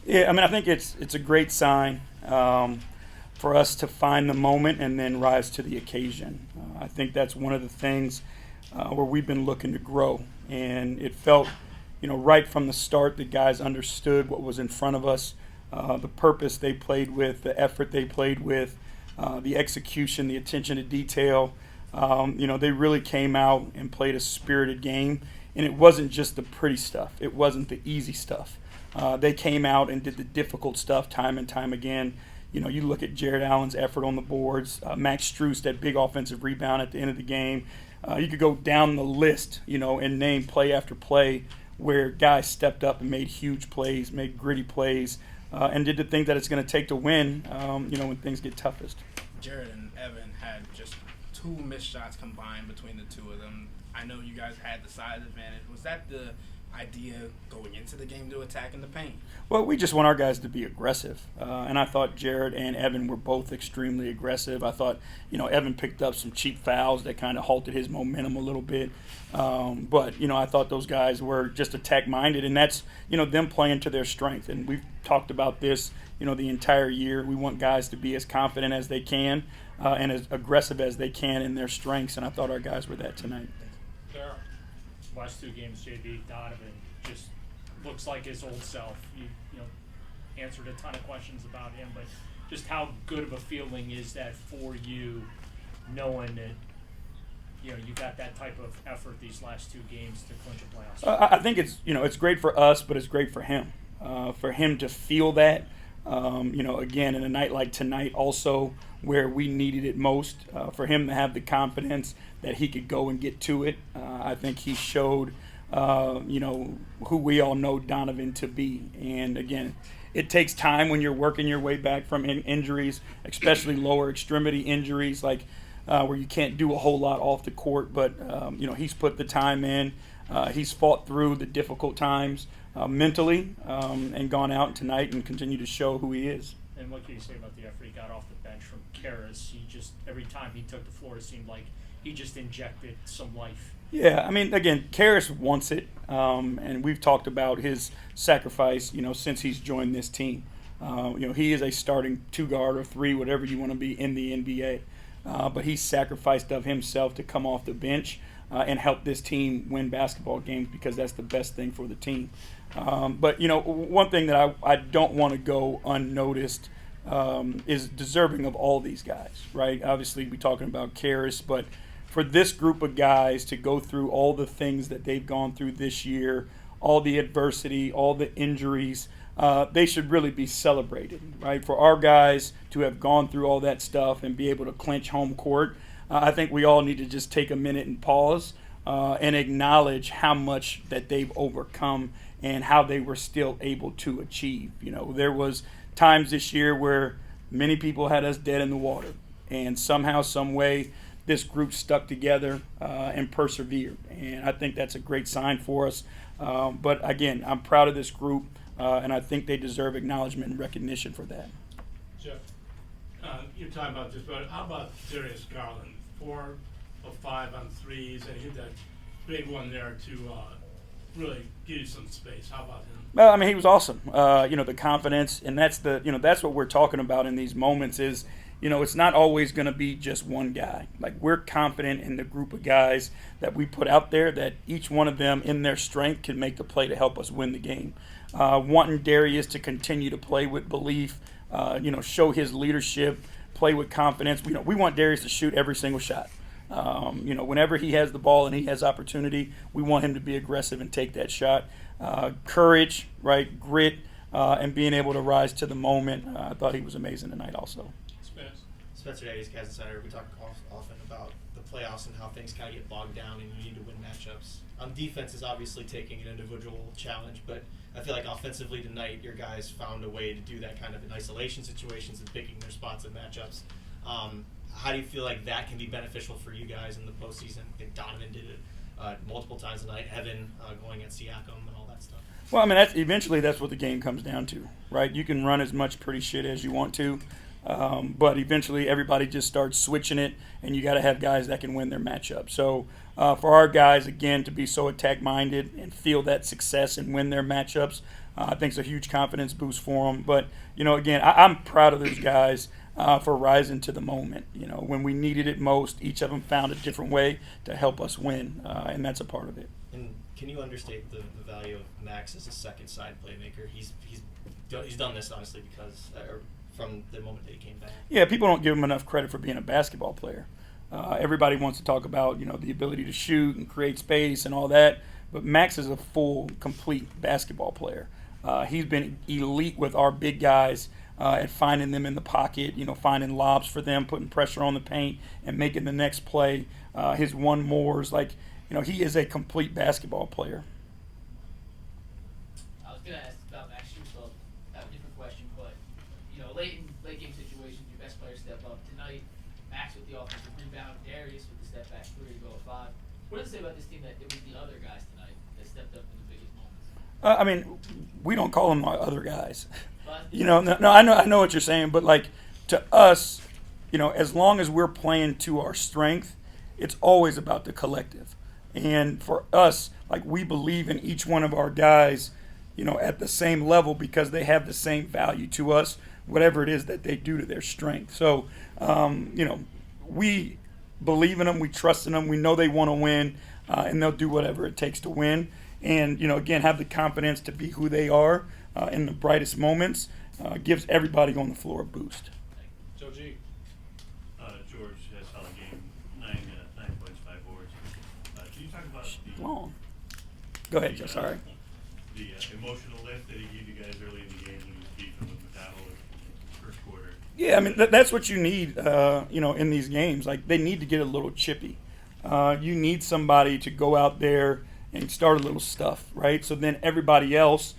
Yeah, I mean, I think it's a great sign for us to find the moment and then rise to the occasion. I think that's one of the things where we've been looking to grow, and it felt, right from the start, the guys understood what was in front of us, the purpose they played with, the effort they played with, the execution, the attention to detail. They really came out and played a spirited game, and it wasn't just the pretty stuff. It wasn't the easy stuff. They came out and did the difficult stuff time and time again. You look at Jared Allen's effort on the boards, Max Strus, that big offensive rebound at the end of the game. You could go down the list, and name play after play where guys stepped up and made huge plays, made gritty plays, and did the things that it's going to take to win, when things get toughest. Jared and Evan had just 2 missed shots combined between the two of them. I know you guys had the size advantage. Was that the idea going into the game to attack in the paint? Well, we just want our guys to be aggressive, and I thought Jared and Evan were both extremely aggressive. I thought, Evan picked up some cheap fouls that kind of halted his momentum a little bit, but I thought those guys were just attack-minded, and that's them playing to their strength. And we've talked about this, the entire year. We want guys to be as confident as they can and as aggressive as they can in their strengths, and I thought our guys were that tonight. There. Last 2 games, JB Donovan just looks like his old self. You answered a ton of questions about him, but just how good of a feeling is that for you, knowing that you got that type of effort these last 2 games to clinch a playoff spot? I think it's great for us, but it's great for him. For him to feel that, again in a night like tonight, also where we needed it most, for him to have the confidence that he could go and get to it. I think he showed, who we all know Donovan to be. And again, it takes time when you're working your way back from injuries, especially lower extremity injuries, like where you can't do a whole lot off the court. But, he's put the time in. He's fought through the difficult times mentally and gone out tonight and continue to show who he is. And what can you say about the effort he got off the bench from Karras? He just, every time he took the floor, it seemed like he just injected some life. Yeah, I mean, again, Karras wants it, and we've talked about his sacrifice, since he's joined this team. He is a starting 2-guard or 3, whatever you want to be in the NBA, but he's sacrificed of himself to come off the bench and help this team win basketball games because that's the best thing for the team. But, one thing that I don't want to go unnoticed is deserving of all these guys, right? Obviously, we're talking about Karras, but for this group of guys to go through all the things that they've gone through this year, all the adversity, all the injuries, they should really be celebrated, right? For our guys to have gone through all that stuff and be able to clinch home court, I think we all need to just take a minute and pause and acknowledge how much that they've overcome and how they were still able to achieve. There was times this year where many people had us dead in the water, and somehow, some way, this group stuck together and persevered. And I think that's a great sign for us. But again, I'm proud of this group, and I think they deserve acknowledgement and recognition for that. Jeff, you're talking about this, but how about Darius Garland? 4 of 5 on threes, and he hit that big one there to really give you some space. How about him? Well, I mean, he was awesome. The confidence, and that's that's what we're talking about in these moments is, it's not always going to be just one guy. Like, we're confident in the group of guys that we put out there that each one of them in their strength can make the play to help us win the game. Wanting Darius to continue to play with belief, show his leadership, play with confidence. We want Darius to shoot every single shot. Whenever he has the ball and he has opportunity, we want him to be aggressive and take that shot. Courage, right, grit, and being able to rise to the moment. I thought he was amazing tonight also. Spencer Davies, Kansas Center, we talk often about the playoffs and how things kind of get bogged down and you need to win matchups. Defense is obviously taking an individual challenge, but I feel like offensively tonight your guys found a way to do that kind of in isolation situations and picking their spots in matchups. How do you feel like that can be beneficial for you guys in the postseason? I think Donovan did it multiple times tonight, Evan going at Siakam and all that stuff. Well, I mean, eventually that's what the game comes down to, right? You can run as much pretty shit as you want to. But eventually everybody just starts switching it, and you got to have guys that can win their matchup. So for our guys, again, to be so attack-minded and feel that success and win their matchups, I think it's a huge confidence boost for them. But, again, I'm proud of those guys for rising to the moment. When we needed it most, each of them found a different way to help us win, and that's a part of it. And can you understate the value of Max as a second side playmaker? He's done this obviously because from the moment that he came back. Yeah, people don't give him enough credit for being a basketball player. Everybody wants to talk about the ability to shoot and create space and all that, but Max is a full, complete basketball player. He's been elite with our big guys at finding them in the pocket, finding lobs for them, putting pressure on the paint, and making the next play. His one mores, he is a complete basketball player. I was going to ask about Max Schuster. I have a different question, but late game situations, your best players step up. Tonight, Max with the offensive rebound, Darius with the step back three to go at 5. What does it say about this team that it was the other guys tonight that stepped up in the biggest moments? We don't call them other guys. But No, I know what you're saying, but to us, as long as we're playing to our strength, it's always about the collective. And for us, we believe in each one of our guys, at the same level because they have the same value to us, whatever it is that they do to their strength. So, we believe in them, we trust in them, we know they want to win, and they'll do whatever it takes to win. And, again, have the confidence to be who they are in the brightest moments, gives everybody on the floor a boost. Joe G. George has on a game, 9 points, 5 boards. Can you talk about Long. Go ahead, Joe, sorry. the emotional lift that he gave you guys early in the game when he was beefing with McDowell in the first quarter? Yeah, that's what you need, in these games. They need to get a little chippy. You need somebody to go out there and start a little stuff, right? So then everybody else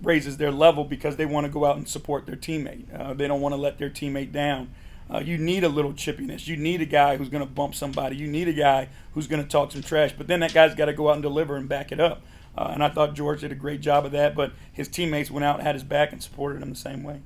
raises their level because they want to go out and support their teammate. They don't want to let their teammate down. You need a little chippiness. You need a guy who's going to bump somebody. You need a guy who's going to talk some trash. But then that guy's got to go out and deliver and back it up. And I thought George did a great job of that. But his teammates went out and had his back and supported him the same way.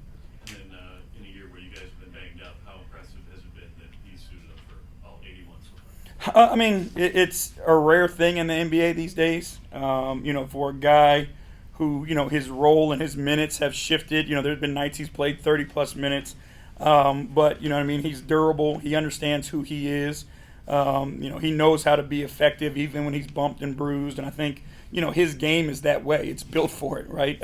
And then in a year where you guys have been banged up, how impressive has it been that he's suited up for all 81 so far? It's a rare thing in the NBA these days. For a guy who, his role and his minutes have shifted. There's been nights he's played 30-plus minutes. But, he's durable. He understands who he is. He knows how to be effective even when he's bumped and bruised. And I think, his game is that way. It's built for it, right?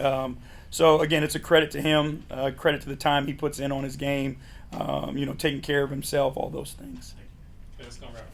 So, again, it's a credit to him, credit to the time he puts in on his game, taking care of himself, all those things. Okay, let's go around.